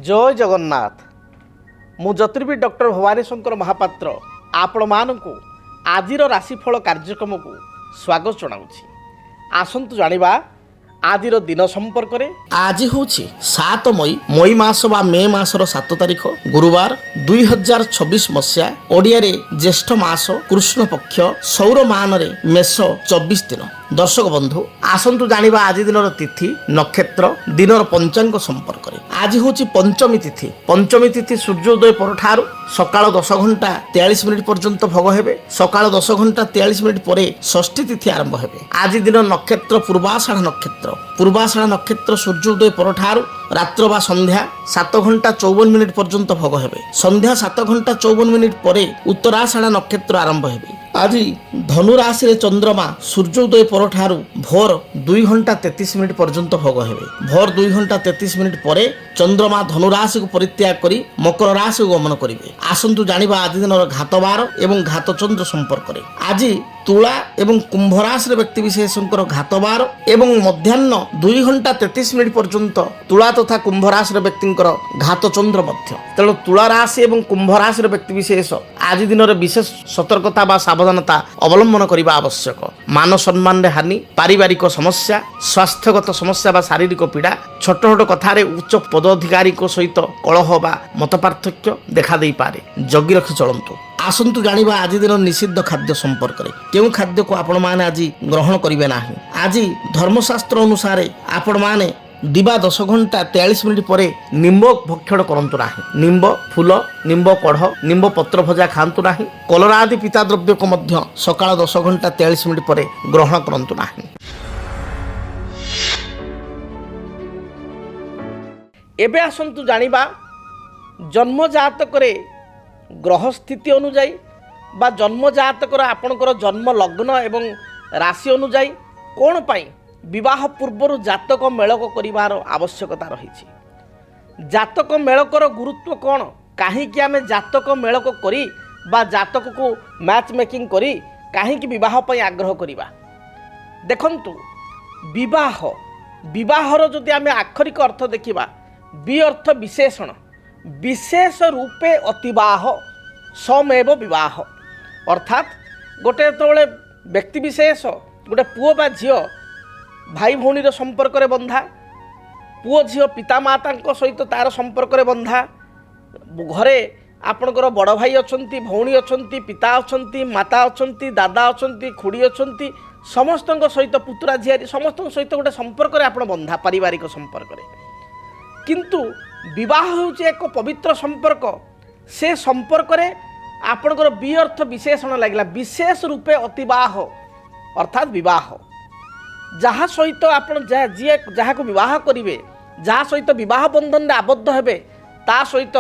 जय जगन्नाथ। मु ज्योतिर्विद डॉक्टर भवानी शंकर महापात्र आपण मानकु आजिर राशिफल कार्यक्रम को स्वागत जनाऊँगी। आसंतु जानिबा आजिर दिन संपर्क में। आज हूँ 7 मई मास बा मे मासर 7 तारिख गुरुवार 2026 मसीहा ओडिया रे ज्येष्ठ मास कृष्ण पक्ष सौर मान रे मेष 24 दिन। दर्शक बंधु आसंतु जानिबा आज दिनर तिथि नक्षत्र दिनर पंचांग संपर्क में। आज हूँ पंचमी तिथि। पंचमी तिथि सूर्योदय पर सकाळ 10 घंटा 43 मिनिट पर्यंत भोग हेबे। सकाळ 10 घंटा 43 मिनिट परे षष्ठी तिथि आरंभ हेबे। आज दिन नक्षत्र पूर्वाषाढ़ नक्षत्र। पूर्वाषाढ़ नक्षत्र सूर्योदय पर रात्र बा संध्या 7 घंटा 54 मिनिट पर्यंत भोग हेबे। संध्या 7 घंटा 54 मिनिट परे उत्तराषाढ़ नक्षत्र आरंभ हेबे। आज धनु राशि रे चंद्रमा सूर्योदय पर भोर 2 घंटा 33 मिनिट पर्यंत भोग हेबे। भोर 2 घंटा 33 मिनिट परे चंद्रमा धनु राशि को परित्याग करी मकर राशि को गमन करिवे। आसंतु जानिबा आज दिनर घातबार एवं घात चंद्र संपर्क में। आज तुला एवं कुंभ राशि व्यक्ति विशेषकर घातबार एवं मध्याह्न 2 घंटा 33 मिनिट पर्यंत तुला तथा कुंभ राशि व्यक्तिंकर घात चंद्र मध्य। तेणु तुला राशि एवं कुंभ राशि व्यक्ति विशेष आज दिन विशेष सतर्कता बा सावधानता अवलंबन करने आवश्यक। मान सम्मान रे हानि, पारिवारिक समस्या, स्वास्थ्यगत समस्या बा शारीरिक पीड़ा, छोट छोट कथार उच्च पदाधिकारी सहित कलह बा मत पार्थक्य देखा दे पारे। जगी रखी चलतु। आसंतु जानिबा आज दिन निषिद्ध खाद्य संपर्क में। केउ खाद्य को आपण माने आज ग्रहण करिवे नाही। आज धर्मशास्त्र अनुसार आपण माने दिवा 10 घंटा 43 मिनिट परे निम्ब भक्षण करंतु नाही। निम्ब फूल, निम्ब कढ़, निम्ब पत्र भजा खांतु नाही। कलरा आदि पिता द्रव्य को मध्य सकाळ 10 घंटा 43 मिनिट परे ग्रहण करंतु नाही। एबे आसंतु जानिबा जन्म जातक रे ग्रह स्थिति अनुजाई बा जन्म जातक आपणकर जन्म लग्न एवं राशि अनुजाई कौन पाई विवाह पूर्वर जातक मेलक करिवार आवश्यकता रही। जातक मेलकर गुरुत्व कौन, कहीं आमे जातक मेलक करी बा जातक को मैच मेकिंग करी कहीं विवाह पाई आग्रह करिबा। देखंतु विवाह विवाहर जदि आमे आक्षरिक अर्थ देखिबा बि अर्थ विशेषण, विशेष रूपे अतिबाह समेव विवाह। अर्थात गोटे तोले व्यक्ति विशेष गोटे पुओ बा झियो भाई भौणीर संपर्क रे बंधा, पुओ झियो पिता माता सहित तार संपर्क रे बंधा। घरे आपणकर बड़ भाई अछंती, भौणी अछंती, पिता अछंती, माता अछंती, दादा अछंती, खुड़ी अछंती, समस्त सहित पुतुरा झियारी समस्त सहित गोटे संपर्क रे आपण बंधा पारिवारिक संपर्क रे। किंतु विवाह होउचे एक पवित्र संपर्क। से संपर्क रे आपणकर बि अर्थ विशेषण लागला विशेष रूपे अतिबाह अर्थात विवाह। जहाँ सहित आपण जी जहाँ को विवाह करिवे, जहाँ सहित विवाह बंधन रे आबद्ध हेबे, ता सहित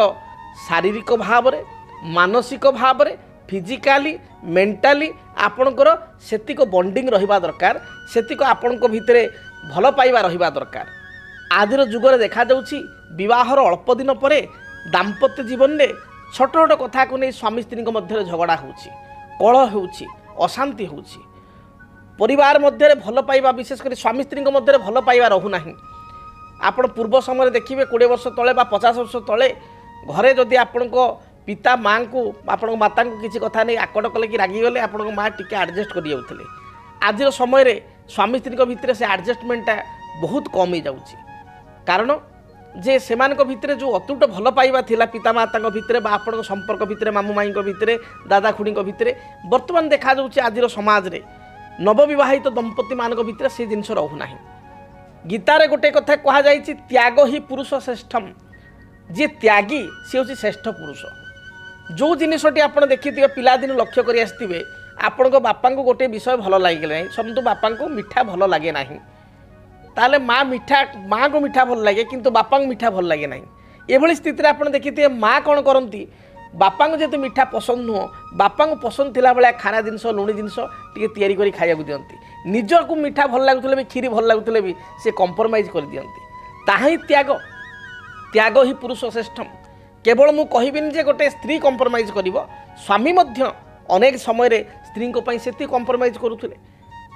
शारीरिक भाव रे, मानसिक भाव रे, फिजिकाली मेंटाली आपणकर सेतिक बॉन्डिंग रहिबा दरकार। सेतिक आपणको भितरे भल पाइबा रहिबा दरकार। आजिर जुगरे देखा जाउछि विवाहर अल्प दिन परे दाम्पत्य जीवन में छोट छोट कथा को नहीं स्वामी स्त्री मध्य झगड़ा होउछि, कलह होउछि, अशांति होउछि। परिवार मध्य भल पाइबा विशेषकर स्वामी स्त्री मध्य भल पाइबा रहू नाही। आपण पूर्व समय देखिए 20 वर्ष तले बा 50 वर्ष तले घरे जदि आपण को पिता माँ को आपण माता को किसी कथा नहीं आकट कले कि रागी गले आपण माँ टिके एडजस्ट कर जाउथिले। आजिर समय रे स्वामी स्त्री भितर से एडजस्टमेंटा बहुत कम हो जाउछि। कारण जे सेमानक भितरे जो अतुट भल पाइबा थिला पिता माता भितरे बा आपण संपर्क भितरे मामू माई भितरे दादा खुड़ी भितरे वर्तमान देखा जाउछि आजिर समाज रे नवविवाहित दंपति मानक भितरे से जिनस रहू नाही। गीतारे गोटे कथा कहा जाइछि त्याग ही पुरुष श्रेष्ठम। जे त्यागी से होछि श्रेष्ठ पुरुष। जो जिनसटी आपण देखिथिबे पिलादिन लक्ष्य करि आस्थिबे आपण बापा को गोटे विषय भल लागे नाही, समतु बापा को मिठा भल लागे नाही। ताले माँ को मिठा भल लगे किंतु बापा को मिठा भल लगे ना। एभली स्थिति आप देखिए माँ कौन करती बापा को जेहेतु मिठा पसंद नुह, बापा को पसंद थिला बेले खाना जिनस लुणी जिनस टी तैयारी करी खाइबा दियंती। निज को मिठा भल लगुले भी खीरी भल लगुले भी से कंप्रोमाइज कर दियंती। ताही त्याग, त्याग ही पुरुष श्रेष्ठम। केवल मु कहबिनी जे गोटे स्त्री कंप्रोमाइज करिवो, स्वामी मध्य अनेक समय रे स्त्री को पई सेति कंप्रोमाइज करुथिले।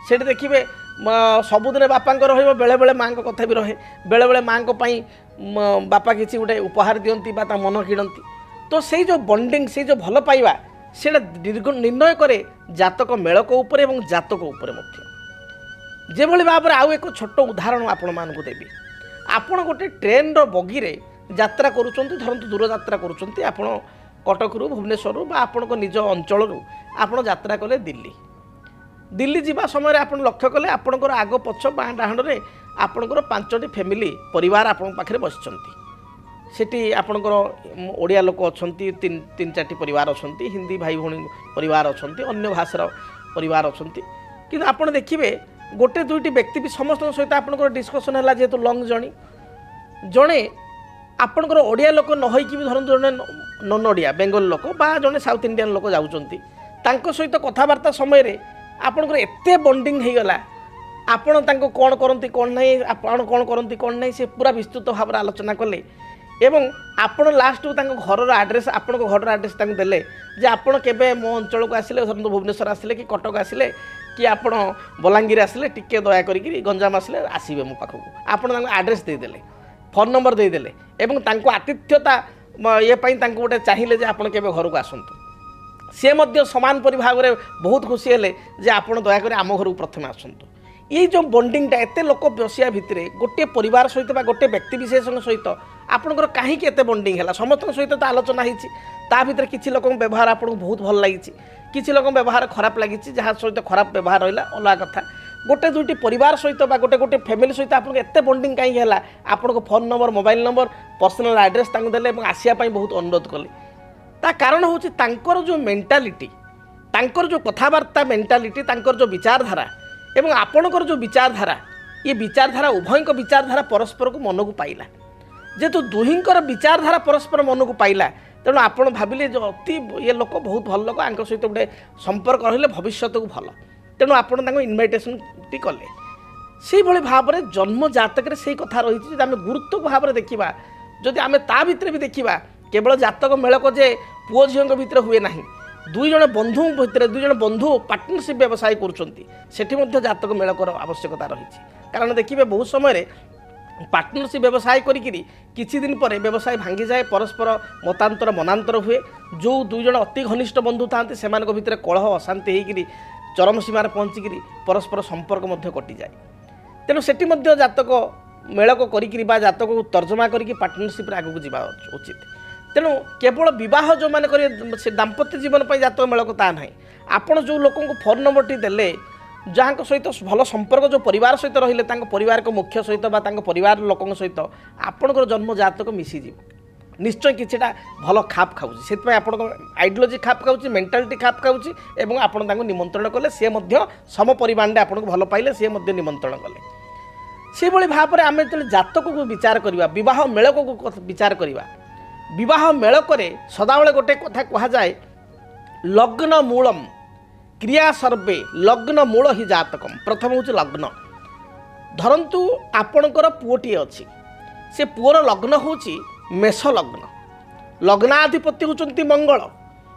सेठी देखिबे ସବୁଦିନେ ବାପାଙ୍କ ରହିବ, ବେଳେବେଳେ ମାଆଙ୍କ କଥା ବି ରହେ, ବେଳେବେଳେ ମାଆଙ୍କ ପାଇଁ ବାପା କିଛି ଗୋଟେ ଉପହାର ଦିଅନ୍ତି ବା ତା ମନ କିଣନ୍ତି। ତ ସେଇ ଯେଉଁ ବଣ୍ଡିଂ, ସେଇ ଯେଉଁ ଭଲ ପାଇବା, ସେଇଟା ନିର୍ଣ୍ଣୟ କରେ ଜାତକ ମେଳକ ଉପରେ ଏବଂ ଜାତକ ଉପରେ ମଧ୍ୟ। ଯେଭଳି ଭାବରେ ଆଉ ଏକ ଛୋଟ ଉଦାହରଣ ଆପଣମାନଙ୍କୁ ଦେବି। ଆପଣ ଗୋଟେ ଟ୍ରେନ୍ର ବଗିରେ ଯାତ୍ରା କରୁଛନ୍ତି, ଧରନ୍ତୁ ଦୂର ଯାତ୍ରା କରୁଛନ୍ତି, ଆପଣ କଟକରୁ ଭୁବନେଶ୍ୱରରୁ ବା ଆପଣଙ୍କ ନିଜ ଅଞ୍ଚଳରୁ ଆପଣ ଯାତ୍ରା କଲେ ଦିଲ୍ଲୀ। ଦିଲ୍ଲୀ ଯିବା ସମୟରେ ଆପଣ ଲକ୍ଷ୍ୟ କଲେ ଆପଣଙ୍କର ଆଗ ପଛ ବାଁ ଡାହାଣରେ ଆପଣଙ୍କର 5ଟି ଫ୍ୟାମିଲି ପରିବାର ଆପଣଙ୍କ ପାଖରେ ବସିଛନ୍ତି। ସେଠି ଆପଣଙ୍କର ଓଡ଼ିଆ ଲୋକ ଅଛନ୍ତି, 3-4ଟି ପରିବାର ଅଛନ୍ତି, ହିନ୍ଦୀ ଭାଇ ଭଉଣୀ ପରିବାର ଅଛନ୍ତି, ଅନ୍ୟ ଭାଷାର ପରିବାର ଅଛନ୍ତି। କିନ୍ତୁ ଆପଣ ଦେଖିବେ ଗୋଟେ ଦୁଇଟି ବ୍ୟକ୍ତି ବି ସମସ୍ତଙ୍କ ସହିତ ଆପଣଙ୍କର ଡିସ୍କସନ୍ ହେଲା, ଯେହେତୁ ଲଙ୍ଗ୍ ଜର୍ଣ୍ଣି। ଜଣେ ଆପଣଙ୍କର ଓଡ଼ିଆ ଲୋକ ନ ହୋଇକି ବି ଧରନ୍ତୁ ଜଣେ ନନ୍ ଓଡ଼ିଆ ବେଙ୍ଗଲ ଲୋକ ବା ଜଣେ ସାଉଥ୍ ଇଣ୍ଡିଆନ୍ ଲୋକ ଯାଉଛନ୍ତି, ତାଙ୍କ ସହିତ କଥାବାର୍ତ୍ତା ସମୟରେ ଆପଣଙ୍କର ଏତେ ବଣ୍ଡିଂ ହେଇଗଲା, ଆପଣ ତାଙ୍କୁ କ'ଣ କରନ୍ତି କ'ଣ ନାହିଁ, ଆପଣ କ'ଣ କରନ୍ତି କ'ଣ ନାହିଁ, ସେ ପୁରା ବିସ୍ତୃତ ଭାବରେ ଆଲୋଚନା କଲେ। ଏବଂ ଆପଣ ଲାଷ୍ଟକୁ ତାଙ୍କ ଘରର ଆଡ୍ରେସ୍, ଆପଣଙ୍କ ଘରର ଆଡ୍ରେସ୍ ତାଙ୍କୁ ଦେଲେ ଯେ ଆପଣ କେବେ ମୋ ଅଞ୍ଚଳକୁ ଆସିଲେ, ଧରନ୍ତୁ ଭୁବନେଶ୍ୱର ଆସିଲେ କି କଟକ ଆସିଲେ କି ଆପଣ ବଲାଙ୍ଗୀର ଆସିଲେ ଟିକେ ଦୟା କରିକି ଗଞ୍ଜାମ ଆସିଲେ ଆସିବେ ମୋ ପାଖକୁ। ଆପଣ ତାଙ୍କୁ ଆଡ୍ରେସ୍ ଦେଇଦେଲେ, ଫୋନ୍ ନମ୍ବର ଦେଇଦେଲେ ଏବଂ ତାଙ୍କୁ ଆତିଥ୍ୟତା ଇଏ ପାଇଁ ତାଙ୍କୁ ଗୋଟେ ଚାହିଁଲେ ଯେ ଆପଣ କେବେ ଘରକୁ ଆସନ୍ତୁ। ସେ ମଧ୍ୟ ସମାନ ପରି ଭାବରେ ବହୁତ ଖୁସି ହେଲେ ଯେ ଆପଣ ଦୟାକରି ଆମ ଘରକୁ ପ୍ରଥମେ ଆସନ୍ତୁ। ଏଇ ଯେଉଁ ବଣ୍ଡିଂଟା ଏତେ ଲୋକ ବସିବା ଭିତରେ ଗୋଟିଏ ପରିବାର ସହିତ ବା ଗୋଟିଏ ବ୍ୟକ୍ତି ବିଶେଷଙ୍କ ସହିତ ଆପଣଙ୍କର କାହିଁକି ଏତେ ବଣ୍ଡିଂ ହେଲା? ସମସ୍ତଙ୍କ ସହିତ ତ ଆଲୋଚନା ହେଇଛି, ତା ଭିତରେ କିଛି ଲୋକଙ୍କ ବ୍ୟବହାର ଆପଣଙ୍କୁ ବହୁତ ଭଲ ଲାଗିଛି, କିଛି ଲୋକଙ୍କ ବ୍ୟବହାର ଖରାପ ଲାଗିଛି, ଯାହା ସହିତ ଖରାପ ବ୍ୟବହାର ରହିଲା ଅଲଗା କଥା। ଗୋଟେ ଦୁଇଟି ପରିବାର ସହିତ ବା ଗୋଟେ ଫ୍ୟାମିଲି ସହିତ ଆପଣଙ୍କୁ ଏତେ ବଣ୍ଡିଂ କାହିଁକି ହେଲା? ଆପଣଙ୍କ phone number, mobile number, personal address ତାଙ୍କୁ ଦେଲେ ଏବଂ ଆସିବା ପାଇଁ ବହୁତ ଅନୁରୋଧ କଲେ। ତା କାରଣ ହେଉଛି ତାଙ୍କର ଯେଉଁ ମେଣ୍ଟାଲିଟି, ତାଙ୍କର ଯେଉଁ କଥାବାର୍ତ୍ତା ମେଣ୍ଟାଲିଟି, ତାଙ୍କର ଯେଉଁ ବିଚାରଧାରା ଏବଂ ଆପଣଙ୍କର ଯେଉଁ ବିଚାରଧାରା, ଏ ବିଚାରଧାରା ଉଭୟଙ୍କ ବିଚାରଧାରା ପରସ୍ପରକୁ ମନକୁ ପାଇଲା। ଯେହେତୁ ଦୁହିଁଙ୍କର ବିଚାରଧାରା ପରସ୍ପର ମନକୁ ପାଇଲା, ତେଣୁ ଆପଣ ଭାବିଲେ ଯେ ଅତି ଇଏ ଲୋକ ବହୁତ ଭଲ ଲୋକ, ଆଙ୍କ ସହିତ ଗୋଟେ ସମ୍ପର୍କ ରହିଲେ ଭବିଷ୍ୟତକୁ ଭଲ, ତେଣୁ ଆପଣ ତାଙ୍କୁ ଇନଭାଇଟେସନ୍ଟି କଲେ। ସେଇଭଳି ଭାବରେ ଜନ୍ମ ଜାତକରେ ସେଇ କଥା ରହିଛି। ଯଦି ଆମେ ଗୁରୁତ୍ୱ ଭାବରେ ଦେଖିବା, ଯଦି ଆମେ ତା ଭିତରେ ବି ଦେଖିବା, କେବଳ ଜାତକ ମେଳକ ଯେ ପୁଅ ଝିଅଙ୍କ ଭିତରେ ହୁଏ ନାହିଁ, ଦୁଇ ଜଣ ବନ୍ଧୁ ଭିତରେ, ଦୁଇ ଜଣ ବନ୍ଧୁ ପାର୍ଟନରସିପ୍ ବ୍ୟବସାୟ କରୁଛନ୍ତି, ସେଠି ମଧ୍ୟ ଜାତକ ମେଳକର ଆବଶ୍ୟକତା ରହିଛି। କାରଣ ଦେଖିବେ ବହୁତ ସମୟରେ ପାର୍ଟନରସିପ୍ ବ୍ୟବସାୟ କରିକିରି କିଛି ଦିନ ପରେ ବ୍ୟବସାୟ ଭାଙ୍ଗିଯାଏ, ପରସ୍ପର ମତାନ୍ତର ମନାନ୍ତର ହୁଏ। ଯେଉଁ ଦୁଇ ଜଣ ଅତି ଘନିଷ୍ଠ ବନ୍ଧୁ ଥାଆନ୍ତି ସେମାନଙ୍କ ଭିତରେ କଳହ ଅଶାନ୍ତି ହେଇକିରି ଚରମ ସୀମାରେ ପହଞ୍ଚିକିରି ପରସ୍ପର ସମ୍ପର୍କ ମଧ୍ୟ କଟିଯାଏ। ତେଣୁ ସେଠି ମଧ୍ୟ ଜାତକ ମେଳକ କରିକିରି ବା ଜାତକକୁ ତର୍ଜମା କରିକି ପାର୍ଟନରସିପ୍ରେ ଆଗକୁ ଯିବା ଉଚିତ। ତେଣୁ କେବଳ ବିବାହ ଯେଉଁମାନେ କରିବେ ସେ ଦାମ୍ପତ୍ୟ ଜୀବନ ପାଇଁ ଜାତକ ମେଳକ ତା ନାହିଁ। ଆପଣ ଯେଉଁ ଲୋକଙ୍କୁ ଫୋନ୍ ନମ୍ବରଟି ଦେଲେ, ଯାହାଙ୍କ ସହିତ ଭଲ ସମ୍ପର୍କ ଯେଉଁ ପରିବାର ସହିତ ରହିଲେ, ତାଙ୍କ ପରିବାରଙ୍କ ମୁଖ୍ୟ ସହିତ ବା ତାଙ୍କ ପରିବାର ଲୋକଙ୍କ ସହିତ ଆପଣଙ୍କର ଜନ୍ମ ଜାତକ ମିଶିଯିବ, ନିଶ୍ଚୟ କିଛିଟା ଭଲ ଖାପ ଖାଉଛି। ସେଥିପାଇଁ ଆପଣଙ୍କ ଆଇଡ଼ିଓଲୋଜି ଖାପ ଖାଉଛି, ମେଣ୍ଟାଲିଟି ଖାପ ଖାଉଛି ଏବଂ ଆପଣ ତାଙ୍କୁ ନିମନ୍ତ୍ରଣ କଲେ, ସିଏ ମଧ୍ୟ ସମ ପରିମାଣରେ ଆପଣଙ୍କୁ ଭଲ ପାଇଲେ, ସିଏ ମଧ୍ୟ ନିମନ୍ତ୍ରଣ କଲେ। ସେହିଭଳି ଭାବରେ ଆମେ ଯେତେବେଳେ ଜାତକକୁ ବିଚାର କରିବା, ବିବାହ ମେଳକକୁ ବିଚାର କରିବା, ବିବାହ ମେଳକରେ ସଦାବେଳେ ଗୋଟେ କଥା କୁହାଯାଏ, ଲଗ୍ନ ମୂଳମ୍ କ୍ରିୟା ସର୍ବେ ଲଗ୍ନ ମୂଳ ହିଁ ଜାତକମ୍। ପ୍ରଥମ ହେଉଛି ଲଗ୍ନ। ଧରନ୍ତୁ ଆପଣଙ୍କର ପୁଅଟିଏ ଅଛି, ସେ ପୁଅର ଲଗ୍ନ ହେଉଛି ମେଷ ଲଗ୍ନ, ଲଗ୍ନାଧିପତି ହେଉଛନ୍ତି ମଙ୍ଗଳ।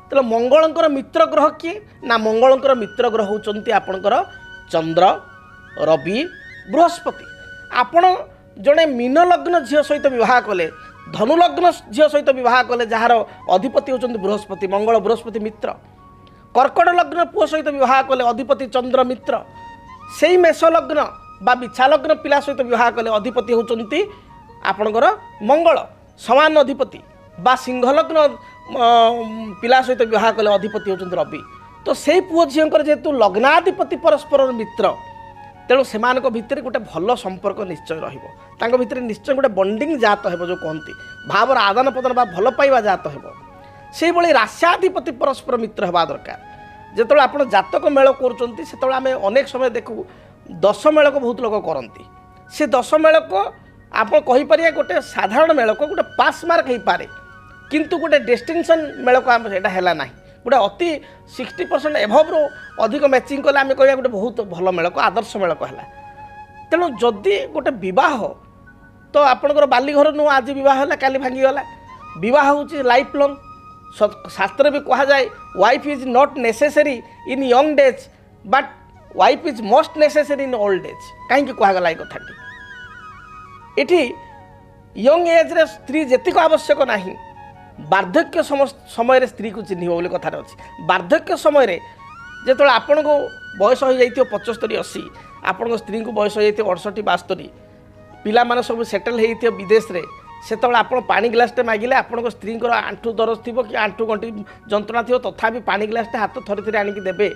ତେଣୁ ମଙ୍ଗଳଙ୍କର ମିତ୍ର ଗ୍ରହ କିଏ? ନା ମଙ୍ଗଳଙ୍କର ମିତ୍ର ଗ୍ରହ ହେଉଛନ୍ତି ଆପଣଙ୍କର ଚନ୍ଦ୍ର, ରବି, ବୃହସ୍ପତି। ଆପଣ ଜଣେ ମୀନ ଲଗ୍ନ ଝିଅ ସହିତ ବିବାହ କଲେ, ଧନୁ ଲଗ୍ନ ଝିଅ ସହିତ ବିବାହ କଲେ, ଯାହାର ଅଧିପତି ହେଉଛନ୍ତି ବୃହସ୍ପତି, ମଙ୍ଗଳ ବୃହସ୍ପତି ମିତ୍ର। କର୍କଟ ଲଗ୍ନ ପୁଅ ସହିତ ବିବାହ କଲେ, ଅଧିପତି ଚନ୍ଦ୍ର ମିତ୍ର। ସେଇ ମେଷ ଲଗ୍ନ ବା ବିଛା ଲଗ୍ନ ପିଲା ସହିତ ବିବାହ କଲେ, ଅଧିପତି ହେଉଛନ୍ତି ଆପଣଙ୍କର ମଙ୍ଗଳ ସମାନ ଅଧିପତି। ବା ସିଂହ ଲଗ୍ନ ପିଲା ସହିତ ବିବାହ କଲେ, ଅଧିପତି ହେଉଛନ୍ତି ରବି। ତ ସେଇ ପୁଅ ଝିଅଙ୍କର ଯେହେତୁ ଲଗ୍ନାଧିପତି ପରସ୍ପରର ମିତ୍ର, ତେଣୁ ସେମାନଙ୍କ ଭିତରେ ଗୋଟେ ଭଲ ସମ୍ପର୍କ ନିଶ୍ଚୟ ରହିବ, ତାଙ୍କ ଭିତରେ ନିଶ୍ଚୟ ଗୋଟେ ବଣ୍ଡିଂ ଜାତ ହେବ, ଯେଉଁ କହନ୍ତି ଭାବର ଆଦାନ ପ୍ରଦାନ ବା ଭଲ ପାଇବା ଜାତ ହେବ। ସେଇଭଳି ରାଶ୍ୟାଧିପତି ପରସ୍ପର ମିତ୍ର ହେବା ଦରକାର। ଯେତେବେଳେ ଆପଣ ଜାତକ ମେଳ କରୁଛନ୍ତି, ସେତେବେଳେ ଆମେ ଅନେକ ସମୟ ଦେଖୁ ଦଶ ମେଳକ ବହୁତ ଲୋକ କରନ୍ତି। ସେ ଦଶ ମେଳକ ଆପଣ କହିପାରିବେ ଗୋଟେ ସାଧାରଣ ମେଳକ, ଗୋଟେ ପାସ୍ ମାର୍କ ହେଇପାରେ, କିନ୍ତୁ ଗୋଟେ ଡେଷ୍ଟିନେସନ୍ ମେଳକ ଆମେ ସେଇଟା ହେଲା ନାହିଁ। ଗୋଟେ ଅତି 60% ଏଭବ୍ରୁ ଅଧିକ ମ୍ୟାଚିଂ କଲେ ଆମେ କହିବା ଗୋଟେ ବହୁତ ଭଲ ମେଳକ, ଆଦର୍ଶ ମେଳକ ହେଲା। ତେଣୁ ଯଦି ଗୋଟେ ବିବାହ, ତ ଆପଣଙ୍କର ବାଲିଘର ନୁହଁ, ଆଜି ବିବାହ ହେଲା କାଲି ଭାଙ୍ଗିଗଲା। ବିବାହ ହେଉଛି ଲାଇଫ୍ ଲଙ୍ଗ୍। ଶାସ୍ତ୍ରରେ ବି କୁହାଯାଏ, wife is not necessary in young days but wife is most necessary in old age कहीं कहगला ये कथाटी ये यंग एज रे स्त्री जेतिक आवश्यक ना वार्धक्य समय स्त्री को चिन्ह बोली कथार अच्छी वार्धक्य समय जो आपण को बयस हो जाइए 75-80 आपण स्त्री को बयस हो जाइए 68-72 पिला माने सब सेटल होते विदेश रे से आप पानी ग्लासटे मागिले आपण स्त्री आंठू दरज थी कि आंठू गंठी जंत्रणा थी तथापि पानी ग्लासटे हाथ थरे थरे आनिक देवे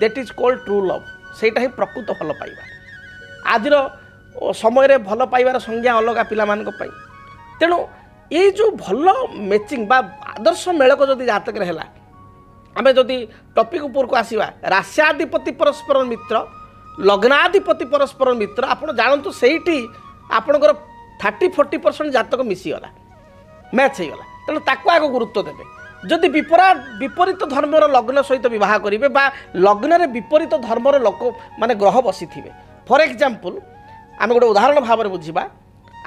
that is called true love सेटा ही प्रकृत भल पाइबा आदिर समय भल पाइबार संज्ञा अलग पिला तेणु ये जो भल मैचिंग बा आदर्श मेलक जदि जातक है आम जदि टपिक उपर को आसवा रास्याधिपति परस्पर मित्र लग्नाधिपति परस्पर मित्र आप जानतु से आपणकर 30-40% जातक मिसीगला मैच होगला तेणु ताको आग गुरुत्व देवे जदि विपरीत धर्मर लग्न सहित बह करेंगे बा लग्न में विपरीत धर्मर लोक माने ग्रह बसी थे फॉर एग्जांपल आम गोटे उदाहरण भाव में बुझा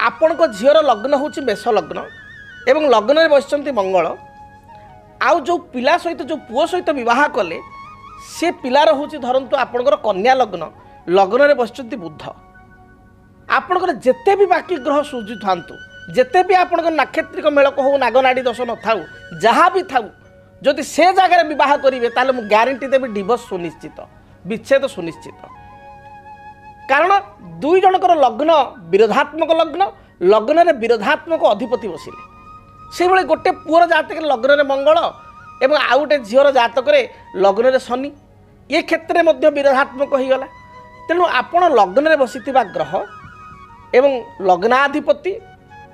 आपण झीर लग्न हूँ मेष लग्न एवं लग्न में बसती मंगल आउ जो पिला सहित जो पुओ सहित बह कले से पिलार हूँ धरतु आपणकर कन्या लग्न लग्न में बसती बुध आपणकर जिते भी बाकी ग्रह सूझी था जिते भी आपणकर नाक्षत्रिक मेलक हो नागनाड़ी दोष न था जहाँ भी था जदि से जगह बह करेंगे ताले मु ग्यारंटी देवी डिवोर्स सुनिश्चित विच्छेद सुनिश्चित कारण दुई जनकर लग्न विरोधात्मक लग्न में विरोधात्मक अधिपति बसिले से भाई गोटे पुअर जातक लग्न में मंगल एवं आउ गोटे झीर जातक लग्न में शनि ये क्षेत्र में विरोधात्मक होगला तेणु आपण लग्न में बसी ग्रह एवं लग्नाधिपति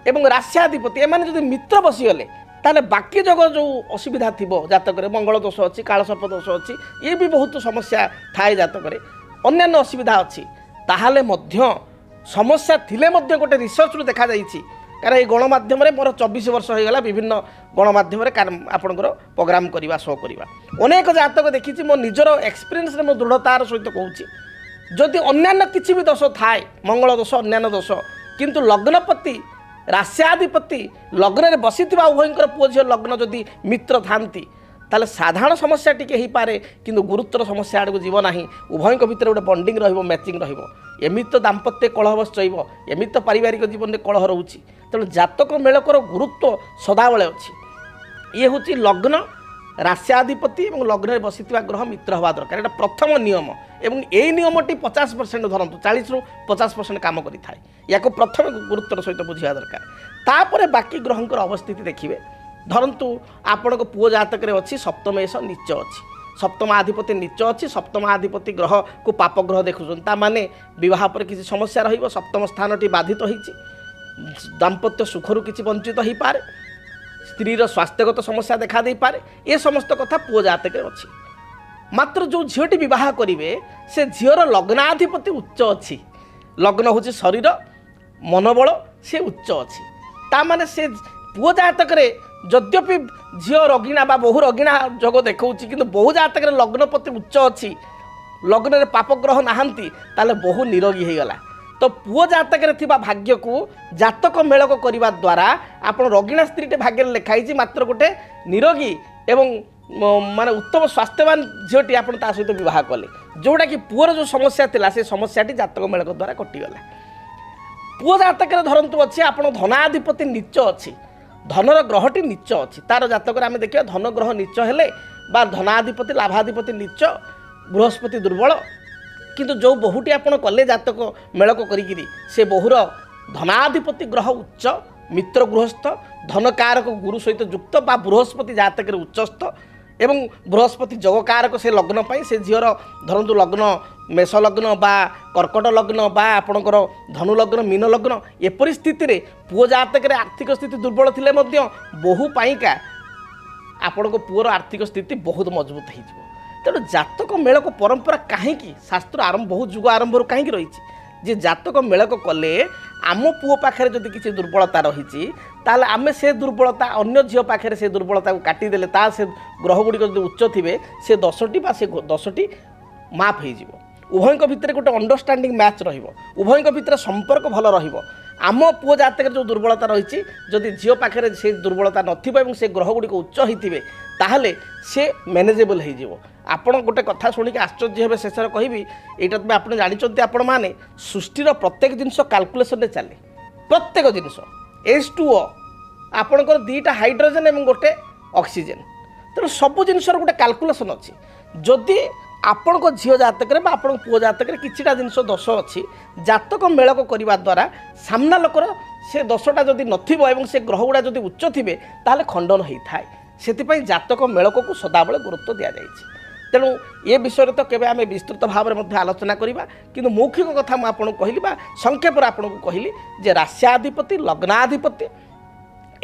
एवं रास्याधिपति एमाने जदि मित्र बसीगले ताले बाकी जगह जो असुविधा थी जातक मंगल दोष अच्छी कालसर्प दोष अच्छी ये भी बहुत समस्या थाए जातक अन्यान्य असुविधा अच्छी ताहले मध्य समस्या थिले मध्य गोटे रिसर्च देखा जाइछि कारण ये गणमाध्यम मोर 24 वर्ष होगला विभिन्न गणमाध्यम आपणकर प्रोग्राम करवा शो करवा अनेक जातक देखी मो निजर एक्सपीरियंस मो दृढ़तार सहित कहूँ जदि अन्यान्य किसी भी दोष थाए मंगल दोष अन्यान्य दोष किंतु लग्नपति रास्याधिपति लग्न में बसी उभयंकर पुओ झील लग्न जदि मित्र थांती ताले साधारण समस्या टिके ही पारे किंतु गुरुतर समस्या आड़ को जीव ना उभयंक भितर गोटे बंडिंग रहिबो मैचिंग रहिबो एमित तो दाम्पत्य कलह बसइबो एमित तो पारिवारिक जीवन में कलह रोची तेणु जातक मेलकर गुरुत्व सदाबले अच्छी ये हूँ लग्न रास्याधिपति और लग्न में बसी ग्रह मित्र हवा दरकार यहाँ प्रथम नियम एवं यही नियमटी 50% धरतु 40-50% काम करें या प्रथम गुरुत्वर सहित बुझा दरकार तापर बाकी ग्रहंकर अवस्थिति देखिए धरतु आपण पुओ जातक अच्छी सप्तमेश नीच अच्छी सप्तमाधिपति नीच अच्छी सप्तमाधिपति ग्रह को पाप ग्रह देखुं माने विवाह पर किसी समस्या रही सप्तम स्थान बाधित होती दाम्पत्य सुखर किसी वंचित हो पारे स्त्रीर स्वास्थ्यगत समस्या देखा दे पारे ये समस्त कथा पुओ जातक अच्छी मात्र जो झीटी बह करेंगे से झीर लग्नाधिपति उच्च अच्छी लग्न हूँ शरीर मनोबल से उच्च अच्छी ताने से पुओ जातक यद्यपि झील रगिणा बा बहु रगिणा जोग देखा कि बहु जातक लग्नपति उच्च अच्छी लग्न में पापग्रह नहांती ताले बहु निरोगी होगला तो पुओ जातक भाग्य को जातक मेलक करने द्वारा आप रगिणा स्त्रीटे भाग्य लिखाई मात्र गोटे निरोगी एवं माने उत्तम स्वास्थ्यवान झीटी आप सहित बह कले जोटा कि पुअर जो समस्या थिला से समस्याटी जातक मेलक द्वारा कटिगला पुओ जातक धरतु अच्छी आप धनाधिपति नीच अच्छी धनर ग्रहटी नीच अच्छी तार जातक आम देखिए धन ग्रह नीच हेले बा धनाधिपति लाभाधिपति नीच बृहस्पति दुर्बल किंतु जो बहुटी आप कले जातक मेलक करी से बहुर धनाधिपति ग्रह उच्च मित्र गृहस्थ धनकारक गुरु सहित युक्त बा बृहस्पति जातक उच्चस्थ एवं बृहस्पति जगकारक से लग्न पाई से झीर धरतु लग्न मेष लग्न बा कर्कट लग्न बा आपणकर धनु लग्न मीन लग्न एपरी स्थिति रे पुओ जातक आर्थिक स्थिति दुर्बल थिले मध्य बहु पाइका आपण पुओर आर्थिक स्थिति बहुत मजबूत हो तेणु जातक मेलक परंपरा कहीं शास्त्र आरंभ बहुत जुग आरंभ कहीं रही जे जातक मेलक कले आम पुओ पाखे जदि किसी दुर्बलता रही ताले आमे से दुर्बलता अन्य झील पाखे से दुर्बलता को काटिदेले ता से ग्रह गुड़िक जो उच्च थे से 10टी बा से 10टी माफ हो उभयक भितर गोटे अंडरस्टांडिंग मैच रुभयक भितर संपर्क भल आम पुओ जातक जो दुर्बलता रही जदि झील पाखे से दुर्बलता नथिबो एवं से ग्रह गुड़िक उच्च होते ताहले से मैनेजेबल हो ଆପଣ ଗୋଟେ କଥା ଶୁଣିକି ଆଶ୍ଚର୍ଯ୍ୟ ହେବେ ଶେଷରେ କହିବି ଏଇଟା ତ ଆପଣ ଜାଣିଛନ୍ତି ଆପଣମାନେ ସୃଷ୍ଟିର ପ୍ରତ୍ୟେକ ଜିନିଷ କାଲକୁଲେସନରେ ଚାଲେ ପ୍ରତ୍ୟେକ ଜିନିଷ H2O ଆପଣଙ୍କର ଦୁଇଟା ହାଇଡ୍ରୋଜେନ୍ ଏବଂ ଗୋଟେ ଅକ୍ସିଜେନ୍ ତେଣୁ ସବୁ ଜିନିଷର ଗୋଟେ କାଲକୁଲେସନ୍ ଅଛି ଯଦି ଆପଣଙ୍କ ଝିଅ ଜାତକରେ ବା ଆପଣଙ୍କ ପୁଅ ଜାତକରେ କିଛିଟା ଜିନିଷ ଦୋଷ ଅଛି ଜାତକ ମେଳକ କରିବା ଦ୍ୱାରା ସାମ୍ନା ଲୋକର ସେ ଦୋଷଟା ଯଦି ନଥିବ ଏବଂ ସେ ଗ୍ରହଗୁଡ଼ା ଯଦି ଉଚ୍ଚ ଥିବେ ତାହେଲେ ଖଣ୍ଡନ ହୋଇଥାଏ ସେଥିପାଇଁ ଜାତକ ମେଳକକୁ ସଦାବେଳେ ଗୁରୁତ୍ୱ ଦିଆଯାଇଛି ତେଣୁ ଏ ବିଷୟରେ ତ କେବେ ଆମେ ବିସ୍ତୃତ ଭାବରେ ମଧ୍ୟ ଆଲୋଚନା କରିବା କିନ୍ତୁ ମୌଖିକ କଥା ମୁଁ ଆପଣଙ୍କୁ କହିଲି ବା ସଂକ୍ଷେପରେ ଆପଣଙ୍କୁ କହିଲି ଯେ ରାଶ୍ୟାଧିପତି ଲଗ୍ନାଧିପତି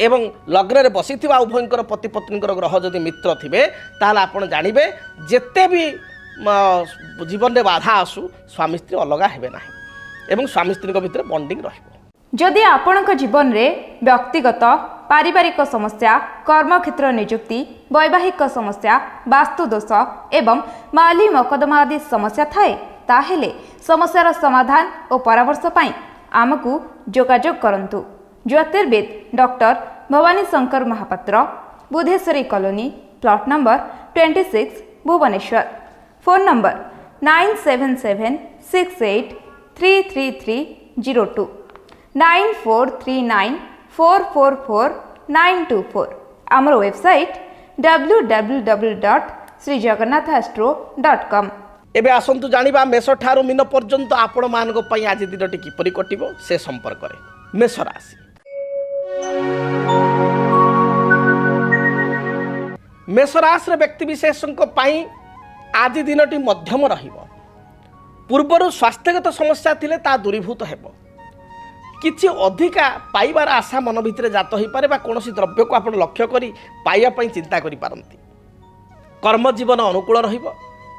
ଏବଂ ଲଗ୍ନରେ ବସିଥିବା ଉଭୟଙ୍କର ପତି ପତ୍ନୀଙ୍କର ଗ୍ରହ ଯଦି ମିତ୍ର ଥିବେ ତାହେଲେ ଆପଣ ଜାଣିବେ ଯେତେ ବି ଜୀବନରେ ବାଧା ଆସୁ ସ୍ୱାମୀ ସ୍ତ୍ରୀ ଅଲଗା ହେବେ ନାହିଁ ଏବଂ ସ୍ୱାମୀ ସ୍ତ୍ରୀଙ୍କ ଭିତରେ ବଣ୍ଡିଂ ରହିବ जदि आपणक जीवन रे व्यक्तिगत पारिवारिक समस्या कर्मक्षेत्र नियुक्ति वैवाहिक समस्या वास्तुदोष एवं माली मकदमा आदि समस्या थाए ताहेले समस्यार समाधान और परामर्श पाई आमकु जोगाजोग करंतु ज्योतिर्विद doctor Bhavani Shankar Mahapatra Budheswari colony plot number 26 Bhubaneswar phone number 9776833302 9439444924 आमर वेबसाइट www.srijagannathastro.com एबे आसंतु जानिबा मेष ठारू मीन पर्यंत आपण मानक पई आज दिनटी किपरि कटिबो से संपर्क रे मेष राशि मेष राशि रे व्यक्ति विशेषक पई आज दिनटी मध्यम रहिबो पूर्वरु स्वास्थ्यगत समस्या थिले ता दूरीभूत हेबो किछि अधिका पाइबार आशा मन भितर जात हो पारे बा कोनोसी द्रव्य को आपण लक्ष्य करी पाइबा पई चिंता करि पारंती कर्म जीवन अनुकूल रहिबो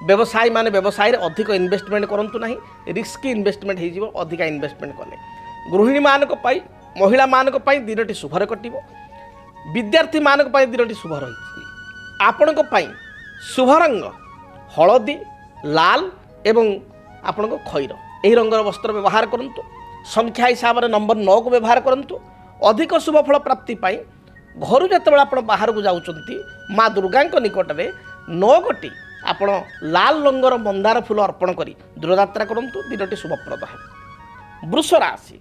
व्यवसायी माने व्यवसाय रे अधिक इन्वेस्टमेंट करंतु नाही रिस्की इन्वेस्टमेंट हे जीवो अधिका इन्वेस्टमेंट कले गृहिणी मानक पई महिला मानक पई दिनटी शुभर कटिबो विद्यार्थी मानक पई दिनटी शुभ रहिछि आपणक पई शुभ रंग हळदी लाल एवं आपणक खैर एही रंगर वस्त्र व्यवहार करंतु संख्या हिसाब से नंबर 9 को व्यवहार करंतु अधिक शुभ फल प्राप्ति पाई घर जिते आप बाहर को जाउचंती माँ दुर्गा निकट में 9 गोटी आपण लाल रंगर मंदार फूल अर्पण करी दूरयात्रा करंतु दिनटी शुभप्रद है वृष राशि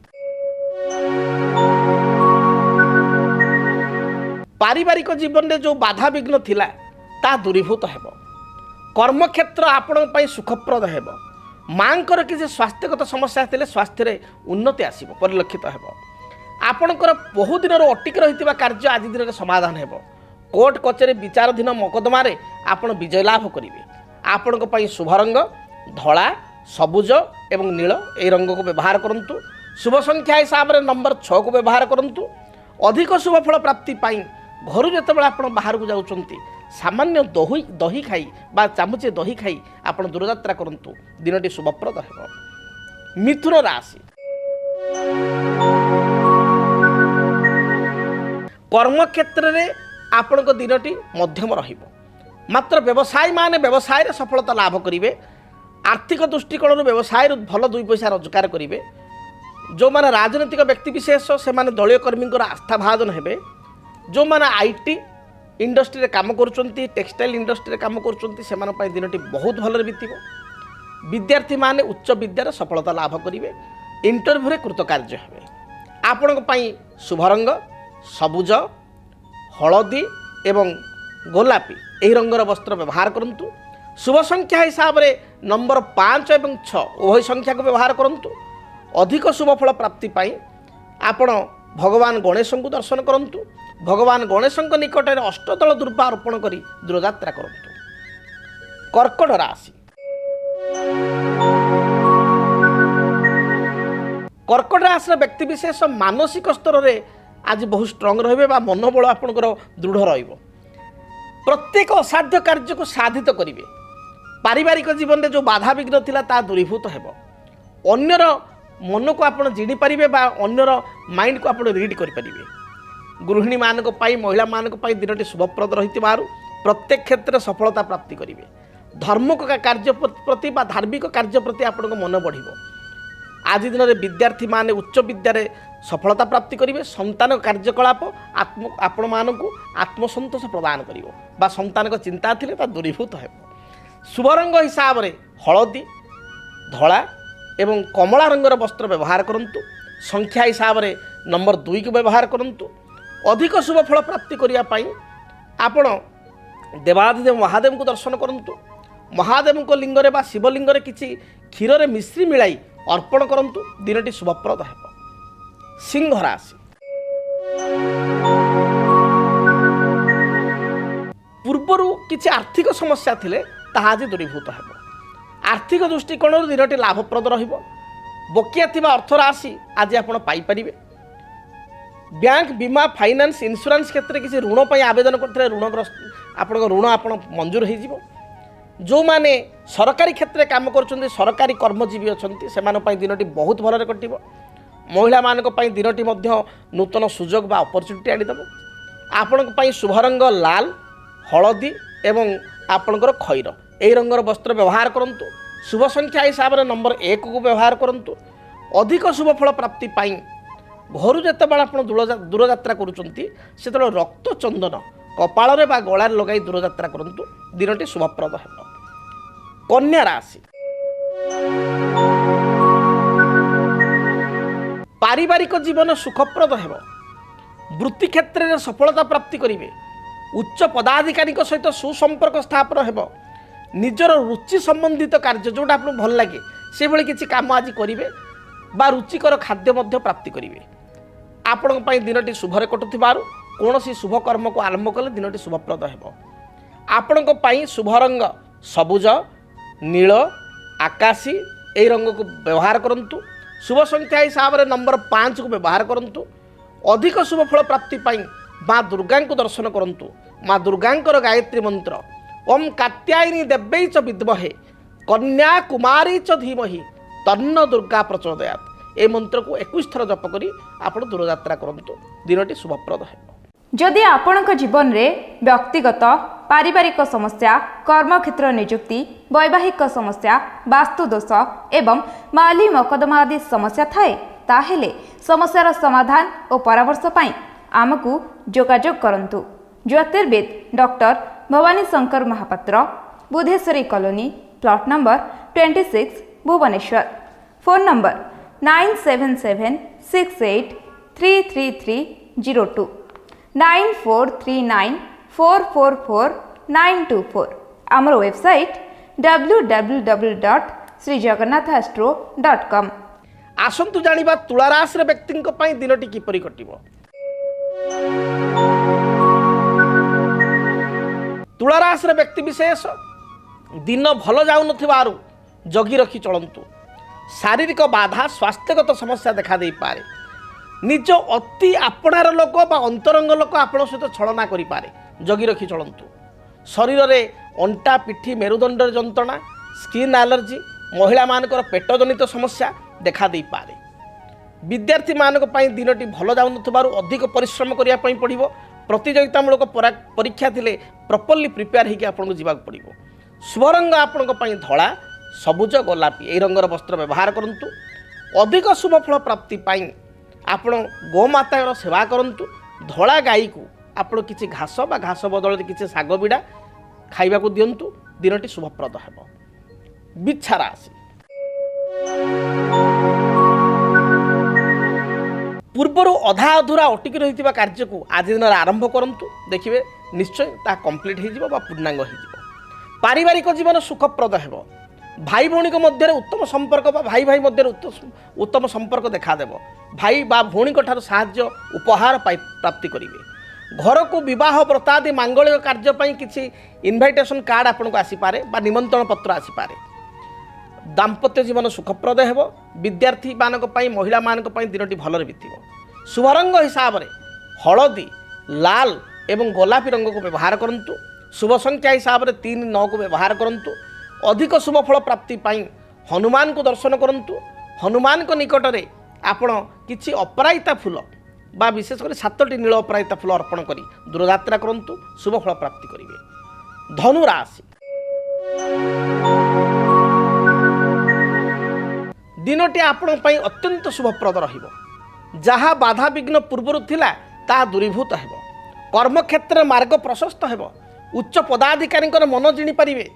पारिवारिक जीवन में जो बाधा विघ्न थिला ता दूरीभूत हेब कर्मक्षेत्र आपण पई सुखप्रद हेब मांकर किसी स्वास्थ्यगत समस्या थिले स्वास्थ्य रे उन्नति आसीबो परिलक्षित हेबो आपणकर बहु दिन अटिक रही कार्य आज दिन समाधान हेबो कोर्ट कचेरी विचाराधीन मकदमा रे आपण विजय लाभ करिवे आपणक पई शुभ रंग धला सबुज एवं नील ए रंग को व्यवहार करंतु शुभ संख्या हिसाब से नंबर 6 को व्यवहार करंतु अधिक शुभ फल प्राप्ति पाई घर जितेबाला आपण बाहर को जाउचंती सामान्य दही खाई बा चामुचे दही खाई आपण दूरयात्रा करंतु दिनटी शुभप्रद हेबो मिथुन राशि कर्मक्षेत्र रे आपणक दिनटी मध्यम रहिबो मात्र व्यवसायी माने व्यवसाय रे सफलता लाभ करिवे आर्थिक दृष्टिकोण व्यवसाय भल 2 पैसा रोजगार करिवे जो माने राजनीतिक व्यक्ति विशेष से माने दलीय कर्मी आस्था भाजन हेबे जो माने आईटी इंडस्ट्री रे काम करुचंती टेक्सटाइल इंडस्ट्री रे काम करुचंती से माने पई दिनटी बहुत भलरे बीतिबो विद्यार्थी माने उच्च विद्यार सफलता लाभ करिवे इंटरव्यू रे कृतकार्य हेबे आपणक पई शुभ रंग सबुज हलदी एवं गोलापी एही रंगर वस्त्र व्यवहार करंतु शुभ संख्या हिसाब से नंबर 5 एवं 6 उभय संख्या को व्यवहार करंतु अधिक शुभ फल प्राप्ति पाई आपण भगवान गणेश को दर्शन करंतु भगवान गणेश निकट में अष्टदल दुर्वा अर्पण करी दूरयात्रा करंतु कर्कट राशि कर्कट राशि व्यक्ति विशेष मानसिक स्तर में आज बहुत स्ट्रंग रहिबे बा मनोबल आपणकर दृढ़ रहिबो प्रत्येक असाध्य कार्य को साधित करिवे पारिवारिक जीवन में जो बाधा विघ्न थिला ता दूरीभूत हेबो अन्यर मन को आपण जिणी पारिबे बा अन्यर माइंड को आपण रीड करि पारिबे गृहिणी मानक पाई महिला मानक पाई दिनटी शुभप्रद रहितिबारु प्रत्येक क्षेत्र में सफलता प्राप्ति करिवे धर्म कार्य प्रति बा धार्मिक कार्य प्रति आपणक मन बढ़िबो आज दिन में विद्यार्थी माने उच्च विद्यारे सफलता प्राप्ति करेंगे संतान कार्यकलाप आपण मानक आत्मसंतोष प्रदान करिवो बा संतान चिंता थिले ता दूरीभूत हेबो शुभ रंग हिसाब से हलदी धला एवं कमला रंगर वस्त्र व्यवहार करंतु। संख्या हिसाब से नंबर 2 को व्यवहार करंतु। अधिक शुभ फल प्राप्ति करिया पाई आपण देवाधिदेव महादेव को दर्शन करंतु। महादेव को लिंगरे बा शिवलिंगरे किछि क्षीर रे मिश्री मिलाई अर्पण करंतु। दिनटी शुभप्रद हेबो। सिंह राशि पूर्वरु किछि आर्थिक समस्या थिले ताहा आज दूरीभूत हेबो। आर्थिक दृष्टिकोण दिनटी लाभप्रद रहिबो। बकिया थिबा अर्थ राशि आज आपण पाई परिबे। बैंक बीमा फाइनान्स इंश्योरेंस क्षेत्र किसी ऋण पर आवेदन करते ऋणग्रस्त आपण ऋण आप मंजूर हो। जो माने सरकारी क्षेत्र में काम कर सरकारी कर्मजीवी अच्छा से दिनटी बहुत भलरे कटिब। महिला मानक दिनटी नूतन सुजोग बा अपरच्युनिटी आनीदेव। आपण शुभ रंग लाल हलदी एवं आपणकर खैर यही रंगर वस्त्र व्यवहार करंतु। शुभ संख्या हिसाब से नंबर 1 को व्यवहार करंतु। अधिक शुभ फल प्राप्ति पाई घर जितेबाला आप दूरयात्रा करुँचे से रक्त चंदन कपाल बा गलार लगाई दूरयात्रा करंतु। दिनटी शुभप्रद है। कन्या राशि पारिवारिक जीवन सुखप्रद है। वृत्ति क्षेत्र में सफलता प्राप्ति करेंगे। उच्च पदाधिकारी सहित सुसंपर्क स्थापन हो। निजर रुचि संबंधित कार्य जोटा आपको भल लगे से भली किसी काम आज करेंगे बा रुचिकर खाद्य प्राप्ति करेंगे। आपण दिनटी शुभरे कटुथिबारु कौन शुभ कर्म को आरंभ कले दिनटी शुभप्रद हेबो। आपण शुभ रंग सबुज नील आकाशी यही रंग को व्यवहार करंतु। शुभ संख्या हिसाब से नंबर 5 को व्यवहार करंतु। अधिक शुभ फल प्राप्ति पाई माँ दुर्गा को दर्शन करंतु। माँ दुर्गांकर गायत्री मंत्र ओम कात्यायनी देव्यै च विद्महे कन्या कुमारी च धीमहि तन्न दुर्गा प्रचोदयात् ए मंत्र को 21 थर जप करी आपण दूरयात्रा करंतु। दिनटी शुभप्रद है। जदि आपणक जीवन रे व्यक्तिगत पारिवारिक समस्या कर्मक्षेत्र नियुक्ति वैवाहिक समस्या वास्तु दोष एवं माली मकदमा आदि समस्या थाए ताहेले समस्यार समाधान और परामर्श पाई आमकु जोगाजोग करंतु। ज्योतिर्विद doctor Bhavani Shankar Mahapatra Budheswari colony plot number 26 Bhubaneswar. Phone number 9776833302 9439444924। आमर वेबसाइट www.srijagannathastro.com। आसंतु जानिबा तुला राशि व्यक्ति दिनटी किपरि कटिबो। तुला राशि व्यक्ति विशेष दिन भल जाऊ नथिबारु जगी रखी चलंतु। शारीरिक बाधा स्वास्थ्यगत समस्या देखा दे पारे। निज अति आपणार लोक बा अंतरंग लोक आपण सहित छलना करि पारे। जगी रखी चलंतु। शरीर रे अंटा पिठी मेरुदंड जंत्रणा स्किन एलर्जी महिला मानकर पेट जनित समस्या देखा दे पारे। विद्यार्थी मानक पई दिनटी भल जाऊ नथिबारु अधिक परिश्रम करिया पई पड़िबो। प्रतियोगितामूलक परीक्षा थिले प्रॉपर्ली प्रिपेयर होकर आपको जीवा पड़ो। शुभ रंग आपण धला सबुज गोलापी यही रंगर वस्त्र व्यवहार करंतु। अधिक शुभ फल प्राप्ति पाई आपण गोमातार सेवा करंतु। धला गाई को आपण किछि घास बा घास बदल किछि शाग बिड़ा खाइबा को दियंतु। दिनटी शुभप्रद हेबो। बिच्छा राशि पूर्वर अधा अधूरा अटिकी रही कार्य को आज दिन आरंभ करंतु। देखिए निश्चय ता कंप्लीट हो पूर्णांग हो। पारिवारिक जीवन सुखप्रद हेबो। भाई भौणी मध्य उत्तम संपर्क बा भाई भाई मध्य उत्तम संपर्क देखा देव। भाई बा भौणी ठार साहाय्य उपहार प्राप्ति करेंगे। घर को विवाह व्रतादि मांगलिक कार्य किसी इनभाइटेशन कार्ड आपको आसीपे बा निमंत्रण पत्र आसीपे। दाम्पत्य जीवन सुखप्रद हेबो। विद्यार्थी मानक महिला मानक दिनटी भलरे बीतिबो। शुभ रंग हिसाब से हलदी लाल एवं गोलापी रंग को व्यवहार करंतु। शुभ संख्या हिसाब से 3-9 को व्यवहार करंतु। अधिक शुभ फल प्राप्ति पाई हनुमान को दर्शन करंतु। हनुमान को निकट में आपण किछि अपराजिता फूल बा विशेषकर 7टी नील अपराजिता फूल अर्पण करी दूरयात्रा करंतु। शुभ फल प्राप्ति करेंगे। धनु राशि दिनटी आपण अत्यंत शुभप्रद रहिबो। जहाँ बाधा विघ्न पूर्वर थिला ता दूरीभूत हेबो। कर्मक्षेत्र मार्ग प्रशस्त हेबो। उच्च पदाधिकारी मन जिणी पारिबे।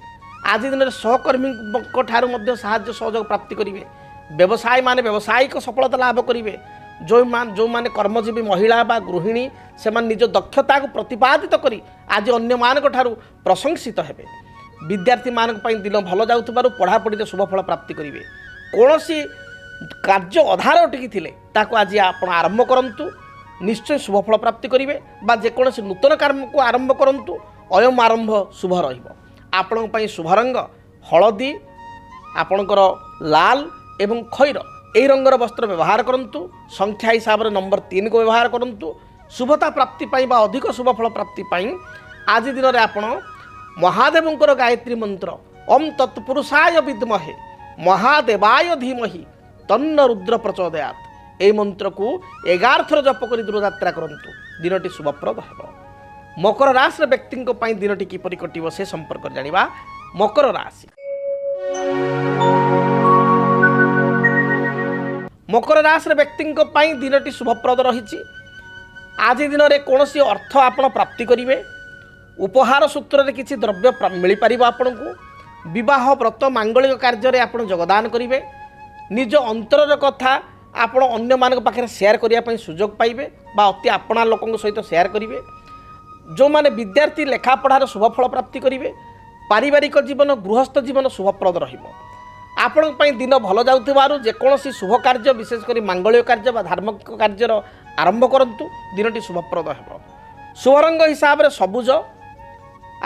ଆଜି ଦିନରେ ସହକର୍ମୀଙ୍କ ଠାରୁ ମଧ୍ୟ ସାହାଯ୍ୟ ସହଯୋଗ ପ୍ରାପ୍ତି କରିବେ। ବ୍ୟବସାୟୀ ମାନେ ବ୍ୟବସାୟିକ ସଫଳତା ଲାଭ କରିବେ। ଯେଉଁମାନେ କର୍ମଜୀବୀ ମହିଳା ବା ଗୃହିଣୀ ସେମାନେ ନିଜ ଦକ୍ଷତାକୁ ପ୍ରତିପାଦିତ କରି ଆଜି ଅନ୍ୟମାନଙ୍କ ଠାରୁ ପ୍ରଶଂସିତ ହେବେ। ବିଦ୍ୟାର୍ଥୀମାନଙ୍କ ପାଇଁ ଦିନ ଭଲ ଯାଉଥିବାରୁ ପଢ଼ାପଢ଼ିରେ ଶୁଭଫଳ ପ୍ରାପ୍ତି କରିବେ। କୌଣସି କାର୍ଯ୍ୟ ଅଧାରେ ଅଟକିଥିଲେ ତାକୁ ଆଜି ଆପଣ ଆରମ୍ଭ କରନ୍ତୁ, ନିଶ୍ଚୟ ଶୁଭଫଳ ପ୍ରାପ୍ତି କରିବେ। ବା ଯେକୌଣସି ନୂତନ କର୍ମକୁ ଆରମ୍ଭ କରନ୍ତୁ, ଅୟମ ଆରମ୍ଭ ଶୁଭ ରହିବ। ଆପଣଙ୍କ ପାଇଁ ଶୁଭ ରଙ୍ଗ ହଳଦୀ, ଆପଣଙ୍କର ଲାଲ ଏବଂ ଖଇର ଏହି ରଙ୍ଗର ବସ୍ତ୍ର ବ୍ୟବହାର କରନ୍ତୁ। ସଂଖ୍ୟା ହିସାବରେ ନମ୍ବର 3କୁ ବ୍ୟବହାର କରନ୍ତୁ। ଶୁଭତା ପ୍ରାପ୍ତି ପାଇଁ ବା ଅଧିକ ଶୁଭଫଳ ପ୍ରାପ୍ତି ପାଇଁ ଆଜି ଦିନରେ ଆପଣ ମହାଦେବଙ୍କର ଗାୟତ୍ରୀ ମନ୍ତ୍ର ଓମ୍ ତତ୍ପୁରୁଷାୟ ବିଦ୍ମହେ ମହାଦେବାୟ ଧୀମହି ତନ୍ନ ରୁଦ୍ର ପ୍ରଚୋଦୟାତ୍, ଏହି ମନ୍ତ୍ରକୁ 11 ଥର ଜପ କରି ଦୂରଯାତ୍ରା କରନ୍ତୁ। ଦିନଟି ଶୁଭପ୍ରଦ ହେବ। ମକର ରାଶିର ବ୍ୟକ୍ତିଙ୍କ ପାଇଁ ଦିନଟି କିପରି କଟିବ ସେ ସମ୍ପର୍କରେ ଜାଣିବା। ମକର ରାଶି, ମକର ରାଶିର ବ୍ୟକ୍ତିଙ୍କ ପାଇଁ ଦିନଟି ଶୁଭପ୍ରଦ ରହିଛି। ଆଜି ଦିନରେ କୌଣସି ଅର୍ଥ ଆପଣ ପ୍ରାପ୍ତି କରିବେ। ଉପହାର ସୂତ୍ରରେ କିଛି ଦ୍ରବ୍ୟ ମିଳିପାରିବ ଆପଣଙ୍କୁ। ବିବାହ ବ୍ରତ ମାଙ୍ଗଳିକ କାର୍ଯ୍ୟରେ ଆପଣ ଯୋଗଦାନ କରିବେ। ନିଜ ଅନ୍ତରର କଥା ଆପଣ ଅନ୍ୟମାନଙ୍କ ପାଖରେ ସେୟାର କରିବା ପାଇଁ ସୁଯୋଗ ପାଇବେ ବା ଅତି ଆପଣା ଲୋକଙ୍କ ସହିତ ସେୟାର କରିବେ। ଯେଉଁମାନେ ବିଦ୍ୟାର୍ଥୀ ଲେଖାପଢ଼ାରେ ଶୁଭଫଳ ପ୍ରାପ୍ତି କରିବେ। ପାରିବାରିକ ଜୀବନ ଗୃହସ୍ଥ ଜୀବନ ଶୁଭପ୍ରଦ ରହିବ। ଆପଣଙ୍କ ପାଇଁ ଦିନ ଭଲ ଯାଉଥିବାରୁ ଯେକୌଣସି ଶୁଭ କାର୍ଯ୍ୟ ବିଶେଷ କରି ମାଙ୍ଗଳିକ କାର୍ଯ୍ୟ ବା ଧାର୍ମିକ କାର୍ଯ୍ୟର ଆରମ୍ଭ କରନ୍ତୁ। ଦିନଟି ଶୁଭପ୍ରଦ ହେବ। ଶୁଭ ରଙ୍ଗ ହିସାବରେ ସବୁଜ,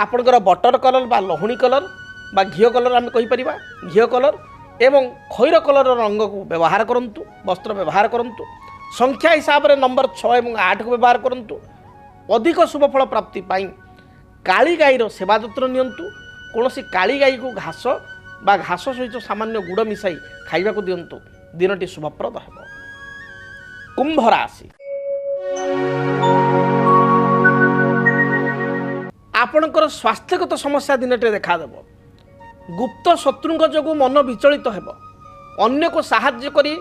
ଆପଣଙ୍କର ବଟର କଲର୍ ବା ଲହୁଣୀ କଲର୍ ବା ଘିଅ କଲର୍ ଆମେ କହିପାରିବା, ଘିଅ କଲର୍ ଏବଂ ଖଇର କଲର୍ର ରଙ୍ଗକୁ ବ୍ୟବହାର କରନ୍ତୁ, ବସ୍ତ୍ର ବ୍ୟବହାର କରନ୍ତୁ। ସଂଖ୍ୟା ହିସାବରେ ନମ୍ବର 6 ଏବଂ 8କୁ ବ୍ୟବହାର କରନ୍ତୁ। ଅଧିକ ଶୁଭଫଳ ପ୍ରାପ୍ତି ପାଇଁ କାଳି ଗାଈର ସେବା ଯତ୍ନ ନିଅନ୍ତୁ। କୌଣସି କାଳି ଗାଈକୁ ଘାସ ବା ଘାସ ସହିତ ସାମାନ୍ୟ ଗୁଡ଼ ମିଶାଇ ଖାଇବାକୁ ଦିଅନ୍ତୁ। ଦିନଟି ଶୁଭପ୍ରଦ ହେବ। କୁମ୍ଭ ରାଶି, ଆପଣଙ୍କର ସ୍ୱାସ୍ଥ୍ୟଗତ ସମସ୍ୟା ଦିନଟିରେ ଦେଖାଦେବ। ଗୁପ୍ତ ଶତ୍ରୁଙ୍କ ଯୋଗୁଁ ମନ ବିଚଳିତ ହେବ। ଅନ୍ୟକୁ ସାହାଯ୍ୟ କରି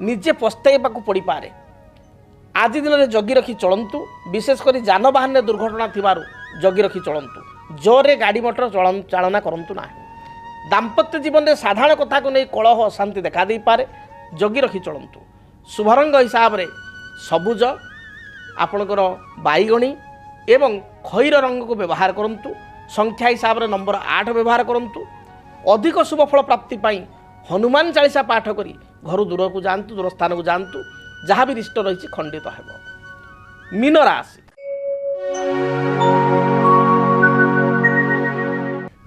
ନିଜେ ପସ୍ତାଇବାକୁ ପଡ଼ିପାରେ। ଆଜି ଦିନରେ ଜଗି ରଖି ଚଳନ୍ତୁ। ବିଶେଷ କରି ଯାନବାହନରେ ଦୁର୍ଘଟଣା ଥିବାରୁ ଜଗି ରଖି ଚଳନ୍ତୁ। ଜୋରରେ ଗାଡ଼ି ମଟର ଚାଳନା କରନ୍ତୁ ନାହିଁ। ଦାମ୍ପତ୍ୟ ଜୀବନରେ ସାଧାରଣ କଥାକୁ ନେଇ କଳହ ଅଶାନ୍ତି ଦେଖାଦେଇପାରେ। ଜଗି ରଖି ଚଳନ୍ତୁ। ଶୁଭ ରଙ୍ଗ ହିସାବରେ ସବୁଜ, ଆପଣଙ୍କର ବାଇଗଣୀ ଏବଂ ଖଇର ରଙ୍ଗକୁ ବ୍ୟବହାର କରନ୍ତୁ। ସଂଖ୍ୟା ହିସାବରେ ନମ୍ବର 8 ବ୍ୟବହାର କରନ୍ତୁ। ଅଧିକ ଶୁଭଫଳ ପ୍ରାପ୍ତି ପାଇଁ ହନୁମାନ ଚାଳିଶା ପାଠ କରି ଘରୁ ଦୂରକୁ ଯାଆନ୍ତୁ, ଦୂର ସ୍ଥାନକୁ ଯାଆନ୍ତୁ। ଯାହା ବି ରିଷ୍ଟ ରହିଛି ଖଣ୍ଡିତ ହେବ। ମୀନ ରାଶି,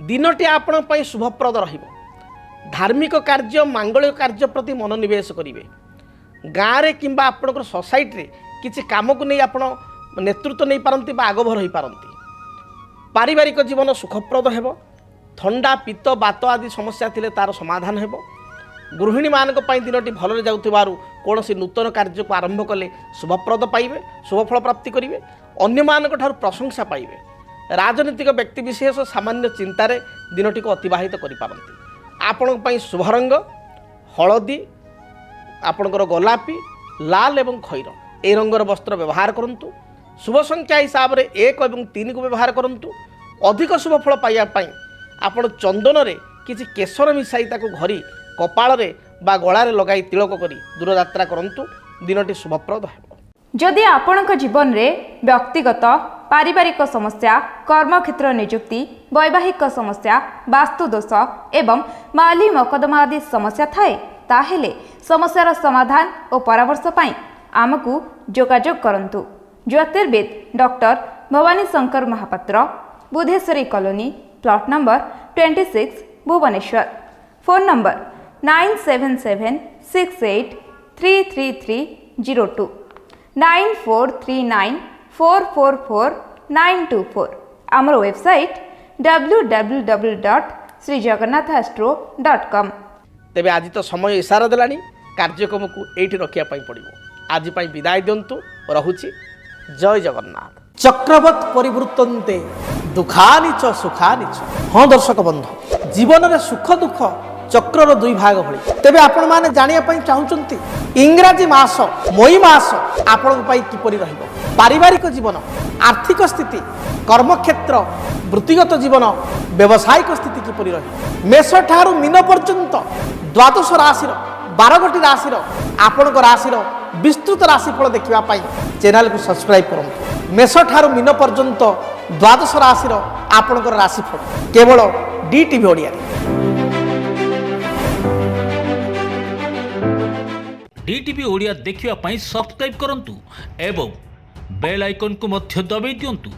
ଦିନଟି ଆପଣଙ୍କ ପାଇଁ ଶୁଭପ୍ରଦ ରହିବ। ଧାର୍ମିକ କାର୍ଯ୍ୟ ମାଙ୍ଗଳିକ କାର୍ଯ୍ୟ ପ୍ରତି ମନୋନିବେଶ କରିବେ। ଗାଁରେ କିମ୍ବା ଆପଣଙ୍କର ସୋସାଇଟିରେ କିଛି କାମକୁ ନେଇ ଆପଣ ନେତୃତ୍ୱ ନେଇପାରନ୍ତି ବା ଆଗଭର ହୋଇପାରନ୍ତି। ପାରିବାରିକ ଜୀବନ ସୁଖପ୍ରଦ ହେବ। ଥଣ୍ଡା ପିତ୍ତ ବାତ ଆଦି ସମସ୍ୟା ଥିଲେ ତା'ର ସମାଧାନ ହେବ। ଗୃହିଣୀମାନଙ୍କ ପାଇଁ ଦିନଟି ଭଲରେ ଯାଉଥିବାରୁ କୌଣସି ନୂତନ କାର୍ଯ୍ୟକୁ ଆରମ୍ଭ କଲେ ଶୁଭପ୍ରଦ ପାଇବେ, ଶୁଭଫଳ ପ୍ରାପ୍ତି କରିବେ। ଅନ୍ୟମାନଙ୍କ ଠାରୁ ପ୍ରଶଂସା ପାଇବେ। ରାଜନୈତିକ ବ୍ୟକ୍ତିବିଶେଷ ସାମାନ୍ୟ ଚିନ୍ତାରେ ଦିନଟିକୁ ଅତିବାହିତ କରିପାରନ୍ତି। ଆପଣଙ୍କ ପାଇଁ ଶୁଭ ରଙ୍ଗ ହଳଦୀ, ଆପଣଙ୍କର ଗୋଲାପୀ, ଲାଲ ଏବଂ ଖଇର ଏହି ରଙ୍ଗର ବସ୍ତ୍ର ବ୍ୟବହାର କରନ୍ତୁ। ଶୁଭ ସଂଖ୍ୟା ହିସାବରେ 1 ଏବଂ 3କୁ ବ୍ୟବହାର କରନ୍ତୁ। ଅଧିକ ଶୁଭଫଳ ପାଇବା ପାଇଁ ଆପଣ ଚନ୍ଦନରେ କିଛି କେଶର ମିଶାଇ ତାକୁ ଘରି କପାଳରେ ବା ଗଳାରେ ଲଗାଇ ତିଳକ କରି ଦୂରଯାତ୍ରା କରନ୍ତୁ। ଦିନଟି ଶୁଭପ୍ରଦ ହେବ। ଯଦି ଆପଣଙ୍କ ଜୀବନରେ ବ୍ୟକ୍ତିଗତ ପାରିବାରିକ ସମସ୍ୟା, କର୍ମକ୍ଷେତ୍ର ନିଯୁକ୍ତି, ବୈବାହିକ ସମସ୍ୟା, ବାସ୍ତୁଦୋଷ ଏବଂ ମାଲି ମକଦ୍ଦମା ଆଦି ସମସ୍ୟା ଥାଏ, ତାହେଲେ ସମସ୍ୟାର ସମାଧାନ ଓ ପରାମର୍ଶ ପାଇଁ ଆମକୁ ଯୋଗାଯୋଗ କରନ୍ତୁ। ଜ୍ୟୋତିର୍ବିଦ doctor Bhavani Shankar Mahapatra, Budheswari colony, plot number 26, Bhubaneswar. Phone number 9776833302 9439444924। ଆମର ୱେବସାଇଟ୍ www.srijagannathastro.com। ତେବେ ଆଜି ତ ସମୟ ଇସାରା ଦେଲାଣି, କାର୍ଯ୍ୟକ୍ରମକୁ ଏଇଠି ରଖିବା ପାଇଁ ପଡ଼ିବ। ଆଜି ପାଇଁ ବିଦାୟ ଦିଅନ୍ତୁ। ରହୁଛି। ଜୟ ଜଗନ୍ନାଥ। ଚକ୍ରବତ୍ ପରିବୃତ୍ତନ୍ତେ ଦୁଃଖାନି ଚ ସୁଖାନି ଚ। ହଁ ଦର୍ଶକ ବନ୍ଧୁ, ଜୀବନରେ ସୁଖ ଦୁଃଖ ଚକ୍ରର 2 ଭାଗ ଭଳି। ତେବେ ଆପଣମାନେ ଜାଣିବା ପାଇଁ ଚାହୁଁଛନ୍ତି ଇଂରାଜୀ ମାସ ମଇ ମାସ ଆପଣଙ୍କ ପାଇଁ କିପରି ରହିବ? ପାରିବାରିକ ଜୀବନ आर्थिक स्थिति कर्मक्षेत्र वृत्तिगत जीवन व्यावसायिक स्थिति किपरि रहे मेष ठारू मीन पर्यंत द्वादश राशि 12 राशि आपण राशि विस्तृत राशिफल देखा चैनल को सब्सक्राइब करूँ मेष ठारू मीन पर्यंत द्वादश राशि आपण राशिफल केवल DTV ओडिया DTV ओडिया देखिवा पई सब्सक्राइब करंतु एवं बेल आइकन को मध्य दबाई दियंतु।